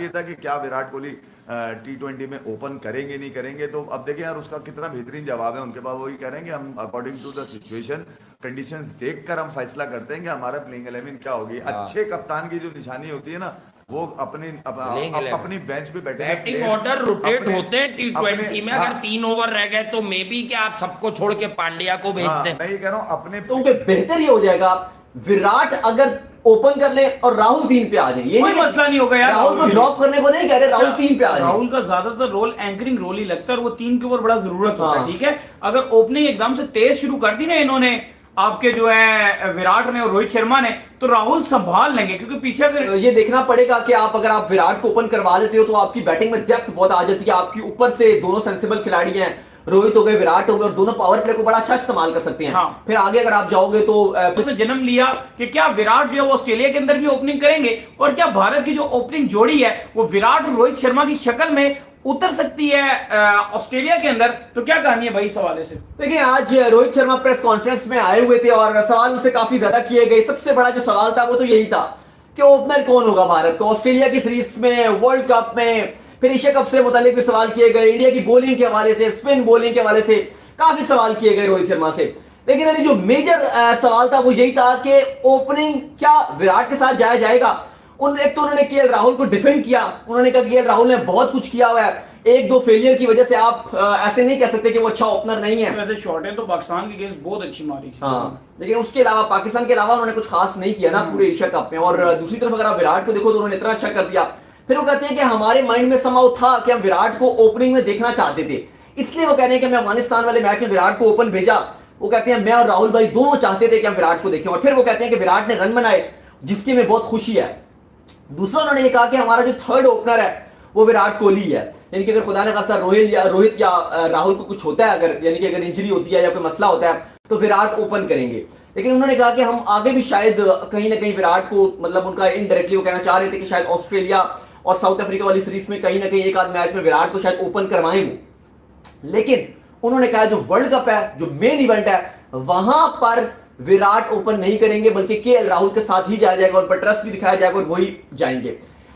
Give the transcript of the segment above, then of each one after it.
ये था कि क्या विराट कोहली T20 में ओपन करेंगे नहीं करेंगे, तो अब देखें यार उसका कितना बेहतरीन जवाब है उनके पास। वही कह रहे हैं कि हम according to the situation conditions देखकर हम फैसला करते हैं कि हमारा प्लेइंग 11 क्या होगी। हाँ, अच्छे कप्तान की जो निशानी होती है ना, वो प्लेइंग 11 अपनी बेंच पे बैठे हुए बैटिंग प्लेयर ऑर्डर रोटेट अपने होते हैं टी अपने ट्वेंटी में। हाँ अगर 3 ओवर रह गए तो मे बी क्या आप सबको छोड़ के पांड्या को भेज हाँ दें। मैं ये कह रहा हूँ अपने तो उनके बेहतर ये हो जाएगा विराट अगर ओपन कर ले और राहुल 3 पे आ जाए, ये कोई नहीं मसला नहीं होगा यार राहुल को के लिए। ड्रॉप करने को नहीं कह रहे, राहुल 3 पे आ जाए। राहुल का ज्यादातर रोल एंकरिंग रोल ही लगता है और वो 3 के ऊपर बड़ा जरूरत होता है। हाँ। ठीक है, अगर ओपनिंग एकदम से तेज शुरू कर दी ना इन्होंने, आपके जो है विराट ने और रोहित शर्मा ने, तो राहुल संभाल लेंगे क्योंकि पीछे अगर ये देखना पड़ेगा कि अगर आप विराट को ओपन करवा देते हो तो आपकी बैटिंग में डेप्थ बहुत आ जाती है। आपकी ऊपर से दोनों सेंसिबल खिलाड़ी हैं, रोहित हो गए, विराट हो गए, और दोनों पावर प्ले को बड़ा अच्छा इस्तेमाल कर सकते हैं। हाँ। फिर आगे अगर आप जाओगे तो उसने जन्म लिया कि क्या विराट जो है वो ऑस्ट्रेलिया के अंदर भी ओपनिंग करेंगे, और क्या भारत की जो ओपनिंग जोड़ी है वो विराट और रोहित शर्मा की शक्ल में उतर सकती है ऑस्ट्रेलिया के अंदर। तो क्या कहानी है भाई इस हवाले से? देखिए, आज रोहित शर्मा प्रेस कॉन्फ्रेंस में आए हुए थे और सवाल उनसे काफी ज्यादा किए गए। सबसे बड़ा जो सवाल था वो तो यही था कि ओपनर कौन होगा भारत को ऑस्ट्रेलिया की सीरीज में, वर्ल्ड कप में। फिर एशिया कप से मुतालिक भी सवाल किए गए, इंडिया की बॉलिंग के हवाले से, स्पिन बॉलिंग के हवाले से काफी सवाल किए गए रोहित शर्मा से। लेकिन अभी जो मेजर सवाल था वो यही था कि ओपनिंग क्या विराट के साथ जाया जाएगा। एक तो उन्होंने केएल राहुल को डिफेंड किया। उन्होंने कहा केएल राहुल ने बहुत कुछ किया हुआ है, एक दो फेलियर की वजह से आप ऐसे नहीं कह सकते कि वो अच्छा ओपनर नहीं है। वैसे शॉटें तो पाकिस्तान के अगेंस्ट बहुत अच्छी मारी थी। हाँ, लेकिन उसके अलावा पाकिस्तान के अलावा उन्होंने कुछ खास नहीं किया ना पूरे एशिया कप में। और दूसरी तरफ अगर आप विराट को देखो तो उन्होंने इतना अच्छा कर दिया। फिर वो कहते हैं कि हमारे माइंड में समाव था कि हम विराट को ओपनिंग में देखना चाहते थे, इसलिए वो कह रहे हैं कि मैं अफगानिस्तान वाले मैच में विराट को ओपन भेजा। वो कहते हैं मैं और राहुल भाई दोनों चाहते थे कि हम विराट को देखें। और फिर वो कहते हैं कि विराट ने रन बनाए जिसकी हमें बहुत खुशी है। दूसरा उन्होंने ये कहा कि हमारा जो थर्ड ओपनर है वो विराट कोहली है, यानी कि अगर खुदा ने खासा रोहित या राहुल को कुछ होता है, अगर यानी कि अगर इंजरी होती है या कोई मसला होता है तो विराट ओपन करेंगे। लेकिन उन्होंने कहा कि हम आगे भी शायद कहीं ना कहीं विराट को, मतलब उनका इनडायरेक्टली वो कहना चाह रहे थे कि शायद ऑस्ट्रेलिया और साउथ अफ्रीका वाली सीरीज में कहीं ना कहीं एक आध मैच में विराट को शायद ओपन करवाएं वो। लेकिन उन्होंने कहा जो वर्ल्ड कप है, जो मेन इवेंट है, वहां पर विराट ओपन नहीं करेंगे बल्कि केएल राहुल के साथ ही जाया जाएगा, उन पर ट्रस्ट भी दिखाया जाएगा और वही जाएंगे।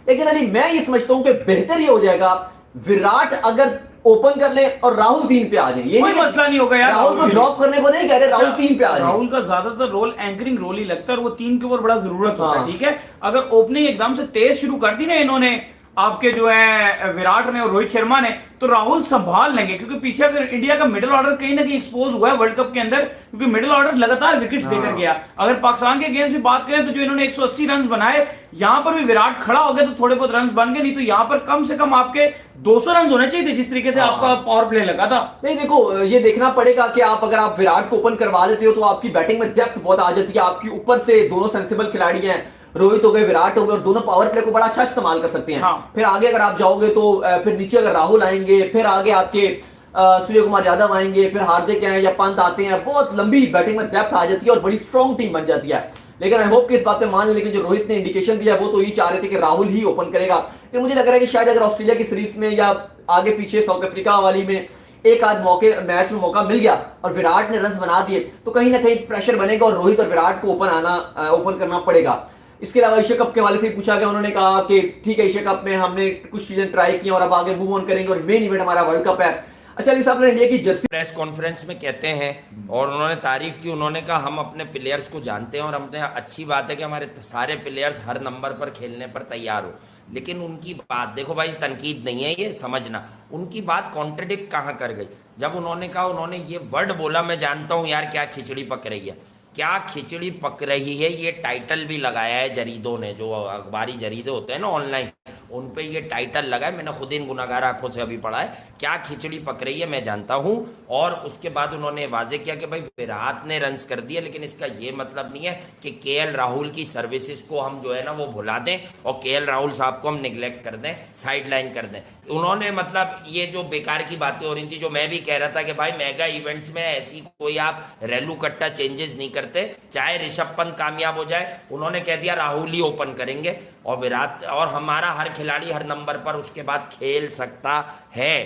लेकिन अली मैं ये समझता हूं कि बेहतर ये हो जाएगा विराट अगर ओपन कर ले और राहुल 3 पे आ जाए, ये कोई नहीं मसला नहीं होगा यार राहुल को ड्रॉप करने को नहीं कह रहे, राहुल 3 पे आ जाए। राहुल का ज्यादातर रोल एंकरिंग रोल ही लगता है और वो 3 के ऊपर बड़ा जरूरत होता है। हाँ। ठीक है, अगर ओपनिंग एकदम से तेज शुरू कर दी ना इन्होंने, आपके जो है विराट ने और रोहित शर्मा ने, तो राहुल संभाल लेंगे क्योंकि पीछे अगर इंडिया का मिडिल ऑर्डर कहीं ना कहीं एक्सपोज हुआ है वर्ल्ड कप के अंदर, क्योंकि मिडिल ऑर्डर लगातार विकेट्स देकर गया। अगर पाकिस्तान के अगेंस्ट भी बात करें तो जो इन्होंने 180 रन बनाए, यहां पर भी विराट खड़ा हो गया तो थोड़े बहुत रन बन गए, नहीं तो यहां पर कम से कम आपके 200 रन होने चाहिए थे जिस तरीके से आपका पावर प्ले लगा था। नहीं, देखो ये देखना पड़ेगा कि अगर आप विराट को ओपन करवा देते हो तो आपकी बैटिंग में डेप्थ बहुत आ जाती है। आपकी ऊपर से दोनों सेंसिबल खिलाड़ी हैं, रोहित हो गए, विराट हो गए, और दोनों पावर प्ले को बड़ा अच्छा इस्तेमाल कर सकते हैं। हाँ। फिर आगे अगर आप जाओगे तो फिर नीचे अगर राहुल आएंगे, फिर आगे आपके सूर्य कुमार यादव आएंगे, फिर हार्दिक हैं या पंत आते हैं, बहुत लंबी बैटिंग में डेप्थ आ जाती है और बड़ी स्ट्रॉन्ग टीम बन जाती है। लेकिन आई होप कि इस बात पे मान लें, लेकिन जो रोहित ने इंडिकेशन दिया वो तो ये चाह रहे थे कि राहुल ही ओपन करेगा। लेकिन मुझे लग रहा है कि शायद अगर ऑस्ट्रेलिया की सीरीज में या आगे पीछे साउथ अफ्रीका वाली में एक आध मैच में मौका मिल गया और विराट ने रन बना दिए तो कहीं ना कहीं प्रेशर बनेगा और रोहित और विराट को ओपन करना पड़ेगा। इसके अलावा एशिया कप के हवाले से पूछा गया, उन्होंने कहा कि ठीक है, एशिया कप में हमने कुछ चीजें ट्राई की और अब आगे मूव ऑन करेंगे और मेन इवेंट हमारा वर्ल्ड कप है। अच्छा अली साहब ने इंडिया की जर्सी प्रेस कॉन्फ्रेंस में कहते हैं और उन्होंने तारीफ की। उन्होंने कहा हम अपने प्लेयर्स को जानते हैं और हमने अच्छी बात है कि हमारे सारे प्लेयर्स हर नंबर पर खेलने पर तैयार हो। लेकिन उनकी बात देखो भाई, तनकीद नहीं है ये, समझना उनकी बात कॉन्ट्रडिक्ट कहाँ कर गई। जब उन्होंने कहा, उन्होंने ये वर्ड बोला, मैं जानता हूँ यार क्या खिचड़ी पक रही है, क्या खिचड़ी पक रही है। ये टाइटल भी लगाया है जरीदों ने, जो अखबारी जरीदे होते हैं ना ऑनलाइन, उन पे ये टाइटल लगा है। मैंने खुद इन गुनाहगार आंखों से अभी पढ़ा है, क्या खिचड़ी पक रही है मैं जानता हूं। और उसके बाद उन्होंने वाजे किया कि भाई विराट ने रन्स कर दिए, लेकिन इसका ये मतलब नहीं है कि केएल राहुल की सर्विसेज को हम जो है ना वो भुला दें और केएल राहुल साहब को हम निगलेक्ट कर दें, साइड लाइन कर दें। उन्होंने मतलब ये जो बेकार की बातें हो रही थी, जो मैं भी कह रहा था कि भाई मेगा इवेंट्स में ऐसी कोई आप रेलू कट्टा चेंजेस नहीं करते, चाहे ऋषभ पंत कामयाब हो जाए। उन्होंने कह दिया राहुल ही ओपन करेंगे और विराट, और हमारा हर खिलाड़ी हर नंबर पर उसके बाद खेल सकता है।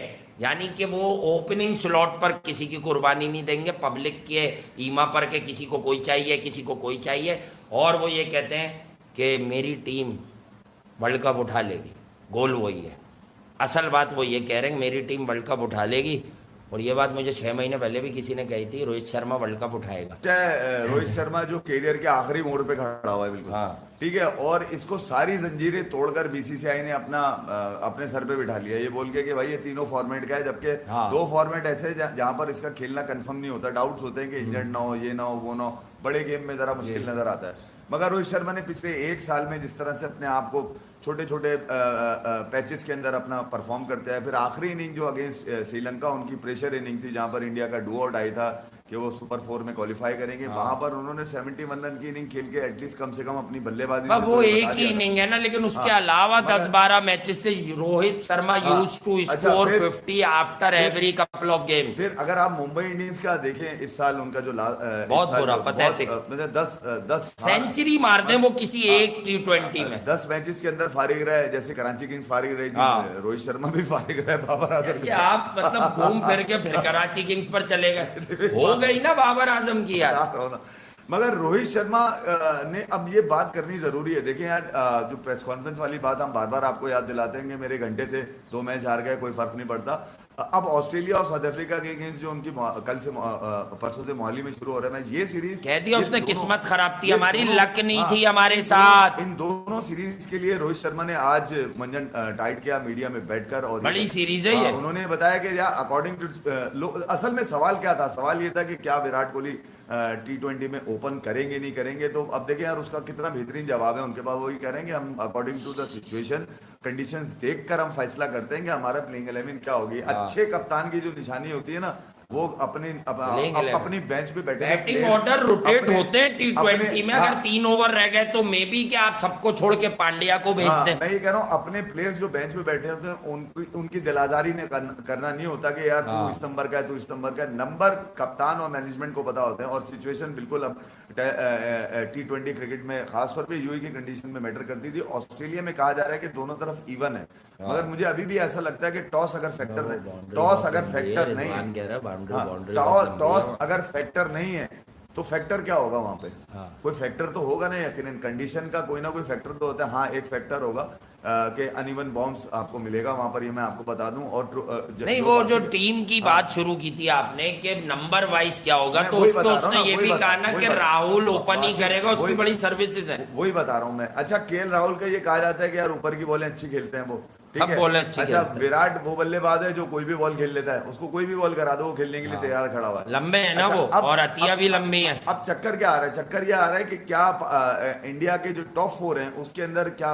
यानी कि वो ओपनिंग स्लॉट पर किसी की कुर्बानी नहीं देंगे, पब्लिक के ईमा पर के किसी को कोई चाहिए, किसी को कोई चाहिए। और वो ये कहते हैं कि मेरी टीम वर्ल्ड कप उठा लेगी। गोल वही है। असल बात वो ये कह रहे हैं मेरी टीम वर्ल्ड कप उठा लेगी, और ये बात मुझे 6 महीने पहले भी किसी ने कही थी, रोहित शर्मा वर्ल्ड कप उठाएगा। चाहे रोहित शर्मा जो कैरियर के आखिरी मोड़ पे खड़ा हुआ है बिल्कुल, हाँ। ठीक है, और इसको सारी जंजीरें तोड़कर बीसीसीआई ने अपने सर पे बिठा लिया ये बोल के कि भाई ये तीनों फॉर्मेट का है, जबकि हाँ। 2 फॉर्मेट ऐसे जहां पर इसका खेलना कंफर्म नहीं होता, डाउट्स होते हैं कि इंजर्ड ना हो, ये ना हो, वो ना हो, बड़े गेम में जरा मुश्किल नजर आता है। मगर रोहित शर्मा ने पिछले 1 साल में जिस तरह से अपने आप को छोटे छोटे पैचेस के अंदर अपना परफॉर्म करते हैं, फिर आखिरी इनिंग जो अगेंस्ट श्रीलंका उनकी प्रेशर इनिंग थी जहां पर इंडिया का डू और डाई था कि वो सुपर 4 में क्वालिफाई करेंगे, वहां पर उन्होंने 71 रन की इनिंग खेल के एटलीस्ट कम से कम अपनी बल्लेबाजी अब वो एक ही इनिंग है ना, लेकिन उसके अलावा 10-12 मैचेस से Rohit Sharma used to score 50 after every couple of games. फिर अगर आप मुंबई इंडियंस का देखें इस साल उनका जो बहुत बुरा, पथेटिक, मतलब 10 सेंचुरी मार दें वो किसी एक T20 में, 10 मैचेस के अंदर फारिग रहा है, जैसे कराची किंग्स फारिग रही थी, रोहित शर्मा भी फारिग रहा है, बाबर आजम ये आप मतलब घूम फिर के फिर कराची किंग्स पर चले गए, हो गई ना बाबर आजम की यार। मगर रोहित शर्मा ने अब ये बात करनी जरूरी है। देखिए यार, जो प्रेस कॉन्फ्रेंस वाली बात हम बार बार आपको याद दिलाते हैं कि मेरे घंटे से 2 मैच हार गए, कोई फर्क नहीं पड़ता। अब ऑस्ट्रेलिया और साउथ अफ्रीका के अगेंस्ट जो उनकी कल से परसों से मोहाली में शुरू हो रहा है ना, ये सीरीज कह दिया उसने, किस्मत खराब थी हमारी, लक नहीं थी हमारे साथ। इन दोनों सीरीज के लिए रोहित शर्मा ने आज मंजन टाइट किया मीडिया में बैठकर, और बड़ी सीरीज है ये। उन्होंने बताया कि यार अकॉर्डिंग टू असल में सवाल क्या था, सवाल ये था कि क्या विराट कोहली T20 में ओपन करेंगे नहीं करेंगे। तो अब देखिए यार उसका कितना बेहतरीन जवाब है उनके पास, वही कह रहे हैं कि हम according to the situation conditions देखकर हम फैसला करते हैं कि हमारा प्लेइंग 11 क्या होगी। अच्छे कप्तान की जो निशानी होती है ना, वो अपनी बेंच पे बैठे बैटिंग ऑर्डर रोटेट होते हैं T20 में, अगर 3 ओवर रह गए तो मे बी क्या आप सबको छोड़ के पांड्या को भेज दें। मैं ये कह रहा हूँ अपने प्लेयर्स जो बेंच पे बैठे होते हैं उनकी दिलाजारी ने करना नहीं होता कि यार तू इस नंबर का है, तू इस नंबर का है। नंबर कप्तान और मैनेजमेंट को पता होते हैं, और सिचुएशन बिल्कुल अब T20 क्रिकेट में खासतौर पे यूएई की कंडीशन में मैटर करती थी। ऑस्ट्रेलिया में कहा जा रहा है कि दोनों तरफ इवन है, मगर मुझे अभी भी ऐसा लगता है कि टॉस अगर फैक्टर नहीं है, टॉस अगर फैक्टर नहीं है तो फैक्टर क्या होगा वहां पे? कोई फैक्टर तो होगा ना, यकीनन कंडीशन का कोई ना कोई फैक्टर तो होता है। हाँ, एक फैक्टर होगा कि अनइवन बाउंस आपको मिलेगा वहां पर, ये मैं आपको बता दूं। और नहीं, वो जो टीम की बात शुरू की थी आपने कि नंबर वाइज क्या होगा, तो उसने ये भी कहा ना कि राहुल ओपन ही करेगा, उसकी बड़ी सर्विसेज है। वही बता रहा हूँ मैं। अच्छा, केएल राहुल का ये कहा जाता है कि यार ऊपर की बॉलें अच्छी खेलते हैं वो, सब बॉलें अच्छी अच्छा, विराट वो बल्लेबाज है जो कोई भी बॉल खेल लेता है, उसको कोई भी बॉल करा दो वो खेलने के लिए तैयार खड़ा हुआ है। लंबे है ना वो, और अतिया भी लंबी है। अब चक्कर क्या आ रहा है? चक्कर ये आ रहा है कि क्या इंडिया के जो टॉप 4 हैं उसके अंदर क्या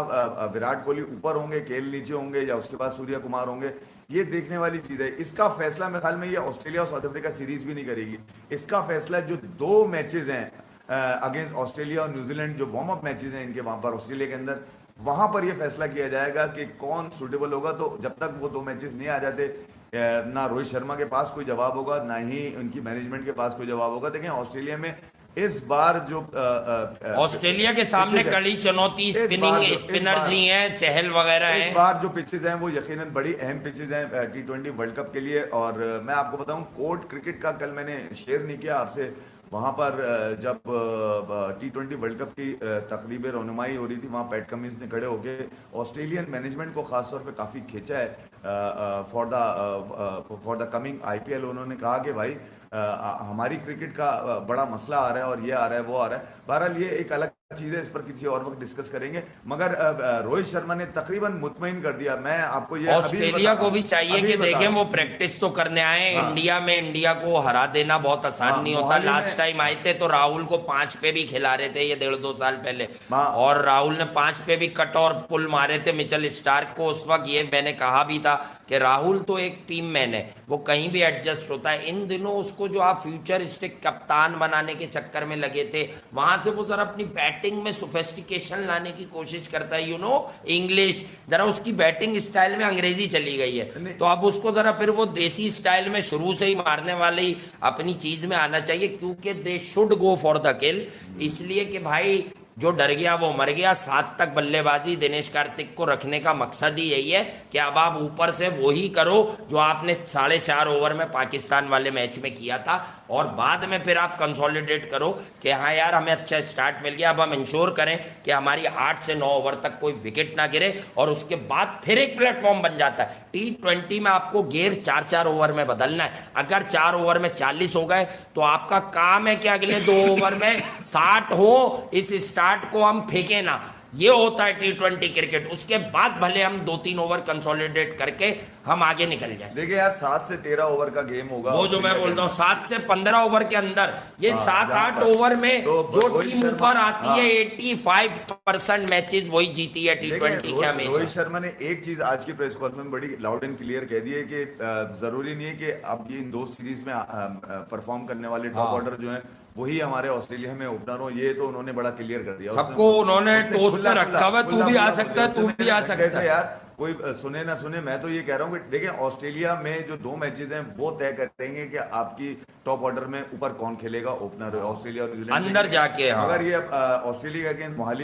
विराट कोहली ऊपर होंगे, केएल नीचे होंगे, या उसके बाद सूर्य कुमार होंगे? ये देखने वाली चीज है। इसका फैसला मेरे ख्याल में ये ऑस्ट्रेलिया और साउथ अफ्रीका सीरीज भी नहीं करेगी। इसका फैसला जो 2 मैचेस हैं अगेंस्ट ऑस्ट्रेलिया और न्यूजीलैंड, जो वार्म अप मैचेस हैं इनके वहां पर ऑस्ट्रेलिया के अंदर, वहां पर यह फैसला किया जाएगा कि कौन सुटेबल होगा। तो जब तक वो 2 मैचेस नहीं आ जाते, ना रोहित शर्मा के पास कोई जवाब होगा, ना ही उनकी मैनेजमेंट के पास कोई जवाब होगा। देखें ऑस्ट्रेलिया में इस बार जो ऑस्ट्रेलिया के सामने कड़ी चुनौती स्पिनर्स ही हैं, चहल वगैरह हैं। इस बार जो पिचेस हैं वो यकीनन बड़ी अहम पिचेस हैं T20 वर्ल्ड कप के लिए। और मैं आपको बताऊं, कोर्ट क्रिकेट का कल मैंने शेयर नहीं किया आपसे, वहां पर जब T20 वर्ल्ड कप की तकरीब रहनुमाई हो रही थी, वहां पैट कमिंस ने खड़े होकर ऑस्ट्रेलियन मैनेजमेंट को खासतौर पे काफ़ी खींचा है फॉर द कमिंग IPL। उन्होंने कहा कि भाई हमारी क्रिकेट का बड़ा मसला आ रहा है, और ये आ रहा है, वो आ रहा है। बहरहाल ये एक अलग चीज है, इस पर किसी और वक्त डिस्कस करेंगे। मगर रोहित शर्मा ने तकरीबन मुतमईन कर दिया। मैं आपको ये ऑस्ट्रेलिया को भी चाहिए कि देखें वो प्रैक्टिस तो करने आए। हाँ। इंडिया में इंडिया को हरा देना बहुत आसान नहीं होता। लास्ट टाइम आए थे तो राहुल को 5 पे भी खिला रहे थे, ये 1.5-2 साल पहले, और राहुल ने 5 पे भी कट और पुल मारे थे मिचेल स्टार्क को। उस वक्त ये मैंने कहा भी था कि राहुल तो एक टीम मैन है, वो कहीं भी एडजस्ट होता है। इन दिनों उसको जो आप फ्यूचरिस्टिक कप्तान बनाने के चक्कर में लगे थे, वहां से वो जरा अपनी बैटिंग में सोफिस्टिकेशन लाने की कोशिश करता है। इंग्लिश, जरा उसकी बैटिंग स्टाइल में अंग्रेजी चली गई है, तो अब उसको जरा फिर वो देसी स्टाइल में शुरू से ही मारने वाली अपनी चीज में आना चाहिए, क्योंकि they should go for the किल। इसलिए कि भाई जो डर गया वो मर गया। 7 तक बल्लेबाजी दिनेश कार्तिक को रखने का मकसद ही यही है कि अब आप ऊपर से वही करो जो आपने 4.5 ओवर में पाकिस्तान वाले मैच में किया था, और बाद में फिर आप कंसोलिडेट करो कि हाँ यार हमें अच्छा स्टार्ट मिल गया, अब हम इंश्योर करें कि हमारी 8 से 9 ओवर तक कोई विकेट ना गिरे, और उसके बाद फिर एक प्लेटफॉर्म बन जाता है। T20 में आपको गेयर 4-4 ओवर में बदलना है। अगर 4 ओवर में 40 हो गए तो आपका काम है कि अगले 2 ओवर में 60 हो, इस स्टार्ट को हम फेंके ना। ये होता है T20 क्रिकेट। उसके बाद भले हम 2-3 ओवर कंसोलिडेट करके हम आगे निकल जाए। देखिए यार 7 से 13 ओवर का गेम होगा, वो जो मैं बोलता हूँ 7 से 15 ओवर के अंदर ये 7-8 पर ओवर में तो जो रोहित टीम शर्मा- ऊपर आती है 85% मैचेस वही जीती है T20 के रोहित हमेशा। शर्मा ने एक चीज आज की प्रेस कॉन्फ्रेंस में बड़ी लाउड एंड क्लियर कह दी है कि जरूरी नहीं है कि अब ये इन 2 सीरीज में परफॉर्म करने वाले टॉप ऑर्डर जो हैं वही हमारे ऑस्ट्रेलिया में ओपनर हो। ये तो उन्होंने बड़ा क्लियर कर दिया। सबको उन्होंने उसने टोस्ट खुला- पे रखा हुआ है, तू खुला- भी आ खुला- सकता है, खुला- तू भी आ कैसे सकता है। यार कोई सुने ना सुने, मैं तो ये कह रहा हूँ कि देखिए ऑस्ट्रेलिया में जो 2 मैचेस हैं वो तय करेंगे कि आपकी टॉप ऑर्डर में ऊपर कौन खेलेगा, ओपनर ऑस्ट्रेलिया और न्यूजीलैंड अंदर जाके, हाँ। अगर ये ऑस्ट्रेलिया के मोहाली